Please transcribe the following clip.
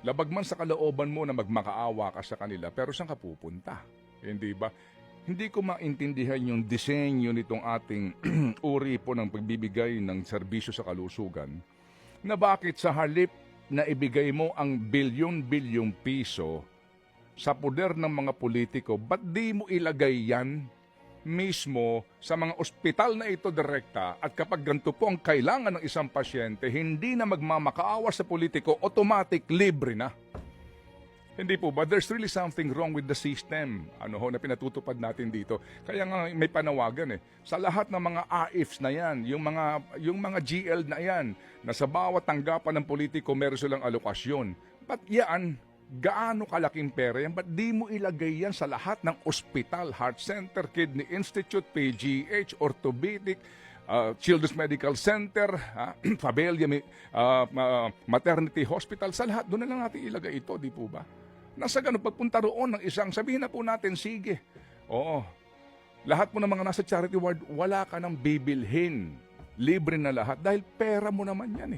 Labag man sa kalooban mo na magmakaawa ka sa kanila, pero saan ka pupunta? Hindi ba? Hindi ko maintindihan yung disenyo nitong ating uri po ng pagbibigay ng serbisyo sa kalusugan, na bakit sa halip na ibigay mo ang bilyon-bilyong piso sa poder ng mga politiko, ba't di mo ilagay yan mismo sa mga ospital na ito direkta, at kapag ganito po ang kailangan ng isang pasyente, hindi na magmamakaawa sa politiko, automatic libre na. Hindi po ba? There's really something wrong with the system na pinatutupad natin dito. Kaya nga may panawagan sa lahat ng mga AIFs na yan, yung mga GL na yan, na sa bawat tanggapan ng politiko meron silang alokasyon. Ba't yan? Gaano kalaking pera yan? Ba't di mo ilagay yan sa lahat ng ospital, heart center, kidney institute, PGH, orthopedic, Children's Medical Center, Fabelia, Maternity Hospital, sa lahat, doon na lang natin ilagay ito, di po ba? Nasa ganun, pagpunta roon ng isang, sabihin na po natin, sige, oo, lahat mo ng mga nasa charity ward, wala ka nang bibilhin. Libre na lahat dahil pera mo naman yan